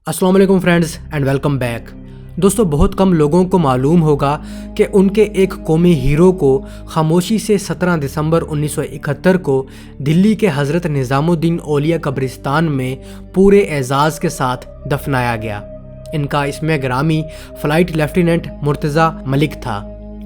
السلام علیکم friends and welcome back. دوستو، بہت کم لوگوں کو معلوم ہوگا کہ ان کے ایک قومی ہیرو کو خاموشی سے 17 دسمبر 1971 کو دلی کے حضرت نظام الدین اولیاء قبرستان میں پورے اعزاز کے ساتھ دفنایا گیا۔ ان کا اسم گرامی فلائٹ لیفٹیننٹ مرتضیٰ ملک تھا۔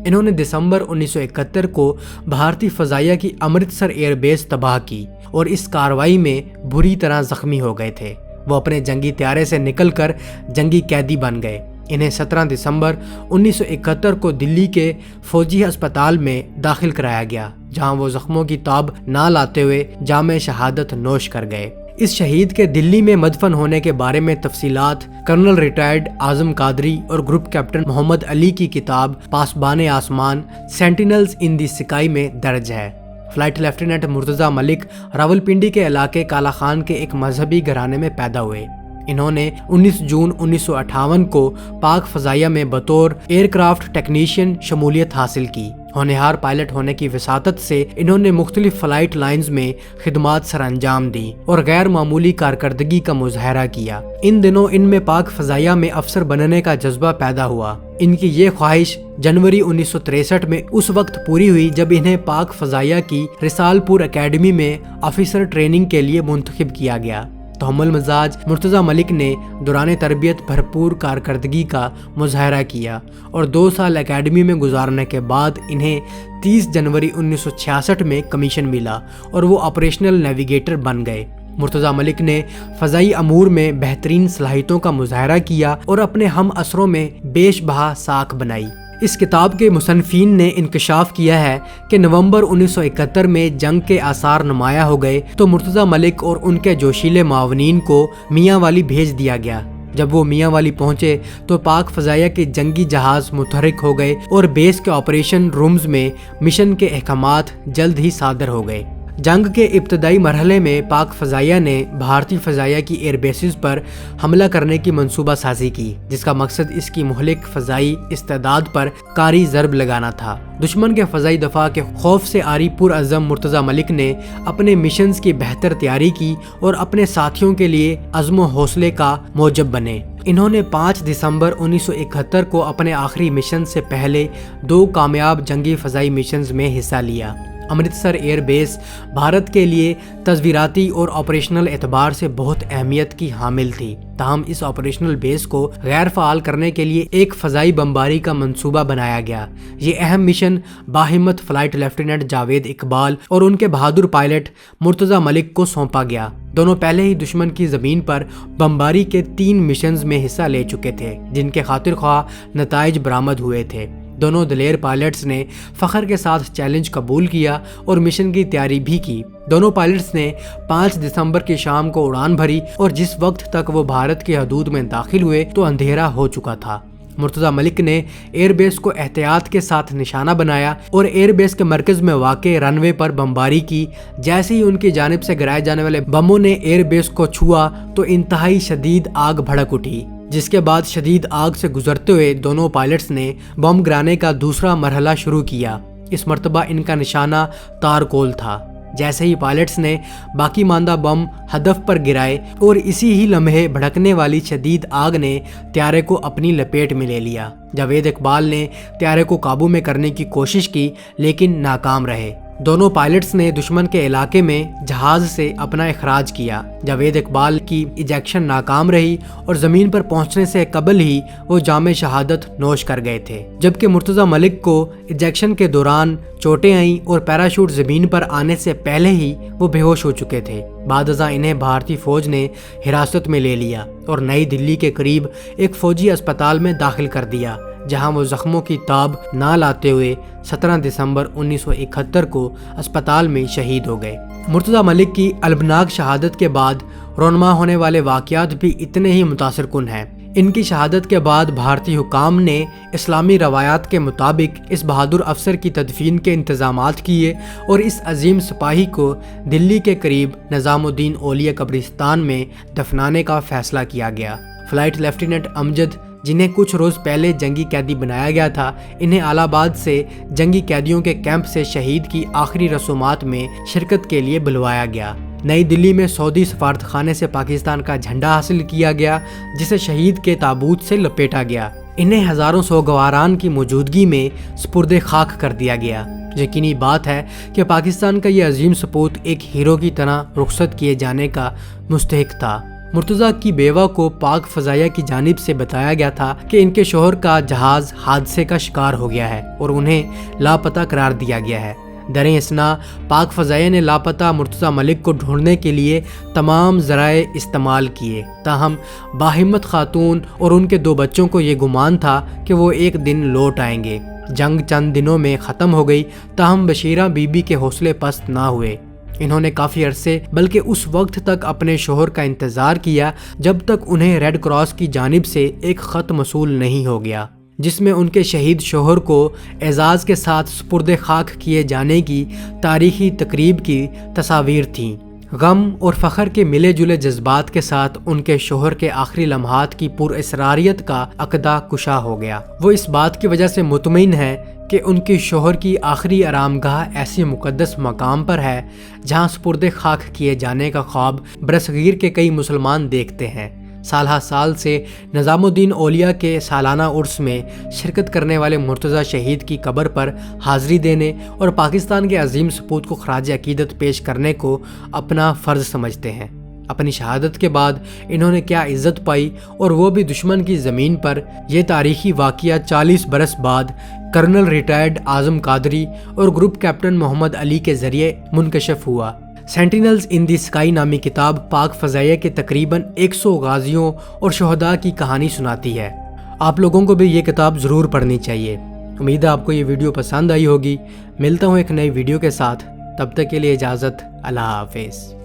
انہوں نے دسمبر 1971 کو بھارتی فضائیہ کی امرتسر ایئر بیس تباہ کی اور اس کارروائی میں بری طرح زخمی ہو گئے تھے۔ وہ اپنے جنگی طیارے سے نکل کر جنگی قیدی بن گئے۔ انہیں 17 دسمبر 1971 کو دلی کے فوجی ہسپتال میں داخل کرایا گیا، جہاں وہ زخموں کی تاب نہ لاتے ہوئے جام شہادت نوش کر گئے۔ اس شہید کے دلی میں مدفن ہونے کے بارے میں تفصیلات کرنل ریٹائرڈ اعظم قادری اور گروپ کیپٹن محمد علی کی کتاب پاسبان آسمان سینٹینلز ان دی اسکائی میں درج ہے۔ فلائٹ لیفٹیننٹ مرتضیٰ ملک راولپنڈی کے علاقے کالا خان کے ایک مذہبی گھرانے میں پیدا ہوئے۔ انہوں نے 19 جون 1958 کو پاک فضائیہ میں بطور ایئر کرافٹ ٹیکنیشین شمولیت حاصل کی۔ ہونہار پائلٹ ہونے کی وساطت سے انہوں نے مختلف فلائٹ لائنز میں خدمات سر انجام دی اور غیر معمولی کارکردگی کا مظاہرہ کیا۔ ان دنوں ان میں پاک فضائیہ میں افسر بننے کا جذبہ پیدا ہوا۔ ان کی یہ خواہش جنوری 1963 میں اس وقت پوری ہوئی جب انہیں پاک فضائیہ کی رسال پور اکیڈمی میں آفیسر ٹریننگ کے لیے منتخب کیا گیا۔ تحمل مزاج مرتضیٰ ملک نے دوران تربیت بھرپور کارکردگی کا مظاہرہ کیا اور 2 سال اکیڈمی میں گزارنے کے بعد انہیں 30 جنوری 1966 میں کمیشن ملا اور وہ آپریشنل نیویگیٹر بن گئے۔ مرتضیٰ ملک نے فضائی امور میں بہترین صلاحیتوں کا مظاہرہ کیا اور اپنے ہم عصروں میں بیش بہا ساکھ بنائی۔ اس کتاب کے مصنفین نے انکشاف کیا ہے کہ نومبر 1971 میں جنگ کے آثار نمایاں ہو گئے تو مرتضیٰ ملک اور ان کے جوشیلے معاونین کو میاں والی بھیج دیا گیا۔ جب وہ میاں والی پہنچے تو پاک فضائیہ کے جنگی جہاز متحرک ہو گئے اور بیس کے آپریشن رومز میں مشن کے احکامات جلد ہی صادر ہو گئے۔ جنگ کے ابتدائی مرحلے میں پاک فضائیہ نے بھارتی فضائیہ کی ایئر بیسز پر حملہ کرنے کی منصوبہ سازی کی، جس کا مقصد اس کی مہلک فضائی استعداد پر کاری ضرب لگانا تھا۔ دشمن کے فضائی دفاع کے خوف سے آری پرعزم مرتضیٰ ملک نے اپنے مشنز کی بہتر تیاری کی اور اپنے ساتھیوں کے لیے عزم و حوصلے کا موجب بنے۔ انہوں نے 5 دسمبر 1971 کو اپنے آخری مشن سے پہلے 2 کامیاب جنگی فضائی مشنز میں حصہ لیا۔ امرتسر ایئر بیس بھارت کے لیے تصویراتی اور آپریشنل اعتبار سے بہت اہمیت کی حامل تھی، تاہم اس آپریشنل بیس کو غیر فعال کرنے کے لیے ایک فضائی بمباری کا منصوبہ بنایا گیا۔ یہ اہم مشن باہمت فلائٹ لیفٹیننٹ جاوید اقبال اور ان کے بہادر پائلٹ مرتضیٰ ملک کو سونپا گیا۔ دونوں پہلے ہی دشمن کی زمین پر بمباری کے 3 مشنز میں حصہ لے چکے تھے، جن کے خاطر خواہ نتائج برآمد ہوئے تھے۔ دونوں دلیر پائلٹس نے فخر کے ساتھ چیلنج قبول کیا اور مشن کی تیاری بھی کی۔ دونوں پائلٹس نے 5 دسمبر کی شام کو اڑان بھری اور جس وقت تک وہ بھارت کی حدود میں داخل ہوئے تو اندھیرا ہو چکا تھا۔ مرتضیٰ ملک نے ایئر بیس کو احتیاط کے ساتھ نشانہ بنایا اور ایئر بیس کے مرکز میں واقع رن وے پر بمباری کی۔ جیسے ہی ان کی جانب سے گرائے جانے والے بموں نے ایئر بیس کو چھوا تو انتہائی شدید آگ بھڑک اٹھی، جس کے بعد شدید آگ سے گزرتے ہوئے دونوں پائلٹس نے بم گرانے کا دوسرا مرحلہ شروع کیا۔ اس مرتبہ ان کا نشانہ تارکول تھا۔ جیسے ہی پائلٹس نے باقی ماندہ بم ہدف پر گرائے اور اسی ہی لمحے بھڑکنے والی شدید آگ نے طیارے کو اپنی لپیٹ میں لے لیا۔ جاوید اقبال نے طیارے کو قابو میں کرنے کی کوشش کی لیکن ناکام رہے۔ دونوں پائلٹس نے دشمن کے علاقے میں جہاز سے اپنا اخراج کیا۔ جاوید اقبال کی ایجیکشن ناکام رہی اور زمین پر پہنچنے سے قبل ہی وہ جام شہادت نوش کر گئے تھے، جبکہ مرتضیٰ ملک کو ایجیکشن کے دوران چوٹیں آئیں اور پیراشوٹ زمین پر آنے سے پہلے ہی وہ بے ہوش ہو چکے تھے۔ بعد ازاں انہیں بھارتی فوج نے حراست میں لے لیا اور نئی دلی کے قریب ایک فوجی اسپتال میں داخل کر دیا، جہاں وہ زخموں کی تاب نہ لاتے ہوئے 17 دسمبر 1971 کو اسپتال میں شہید ہو گئے۔ مرتضیٰ ملک کی البناک شہادت کے بعد رونما ہونے والے واقعات بھی اتنے ہی متاثر کن ہیں۔ ان کی شہادت کے بعد بھارتی حکام نے اسلامی روایات کے مطابق اس بہادر افسر کی تدفین کے انتظامات کیے اور اس عظیم سپاہی کو دلی کے قریب نظام الدین اولیاء قبرستان میں دفنانے کا فیصلہ کیا گیا۔ فلائٹ لیفٹیننٹ امجد، جنہیں کچھ روز پہلے جنگی قیدی بنایا گیا تھا، انہیں الہ آباد سے جنگی قیدیوں کے کیمپ سے شہید کی آخری رسومات میں شرکت کے لیے بلوایا گیا۔ نئی دلی میں سعودی سفارت خانے سے پاکستان کا جھنڈا حاصل کیا گیا جسے شہید کے تابوت سے لپیٹا گیا۔ انہیں ہزاروں سوگواران کی موجودگی میں سپرد خاک کر دیا گیا۔ یقینی بات ہے کہ پاکستان کا یہ عظیم سپوت ایک ہیرو کی طرح رخصت کیے جانے کا مستحق تھا۔ مرتضیٰ کی بیوہ کو پاک فضائیہ کی جانب سے بتایا گیا تھا کہ ان کے شوہر کا جہاز حادثے کا شکار ہو گیا ہے اور انہیں لاپتہ قرار دیا گیا ہے۔ دریں اثنا پاک فضائیہ نے لاپتہ مرتضیٰ ملک کو ڈھونڈنے کے لیے تمام ذرائع استعمال کیے، تاہم باہمت خاتون اور ان کے 2 بچوں کو یہ گمان تھا کہ وہ ایک دن لوٹ آئیں گے۔ جنگ چند دنوں میں ختم ہو گئی، تاہم بشیرہ بی بی کے حوصلے پست نہ ہوئے۔ انہوں نے کافی عرصے بلکہ اس وقت تک اپنے شوہر کا انتظار کیا جب تک انہیں ریڈ کراس کی جانب سے ایک خط موصول نہیں ہو گیا جس میں ان کے شہید شوہر کو اعزاز کے ساتھ سپرد خاک کیے جانے کی تاریخی تقریب کی تصاویر تھیں۔ غم اور فخر کے ملے جلے جذبات کے ساتھ ان کے شوہر کے آخری لمحات کی پراسراریت کا عقدہ کشا ہو گیا۔ وہ اس بات کی وجہ سے مطمئن ہے کہ ان کے شوہر کی آخری آرام گاہ ایسی مقدس مقام پر ہے جہاں سپرد خاک کیے جانے کا خواب برصغیر کے کئی مسلمان دیکھتے ہیں۔ سالہ سال سے نظام الدین اولیاء کے سالانہ عرس میں شرکت کرنے والے مرتضیٰ شہید کی قبر پر حاضری دینے اور پاکستان کے عظیم سپوت کو خراج عقیدت پیش کرنے کو اپنا فرض سمجھتے ہیں۔ اپنی شہادت کے بعد انہوں نے کیا عزت پائی، اور وہ بھی دشمن کی زمین پر۔ یہ تاریخی واقعہ 40 برس بعد کرنل ریٹائرڈ اعظم قادری اور گروپ کیپٹن محمد علی کے ذریعے منکشف ہوا۔ سینٹینلز ان دی اسکائی نامی کتاب پاک فضائیہ کے تقریباً 100 غازیوں اور شہداء کی کہانی سناتی ہے۔ آپ لوگوں کو بھی یہ کتاب ضرور پڑھنی چاہیے۔ امید ہے آپ کو یہ ویڈیو پسند آئی ہوگی۔ ملتا ہوں ایک نئی ویڈیو کے ساتھ، تب تک کے لیے اجازت، اللہ حافظ۔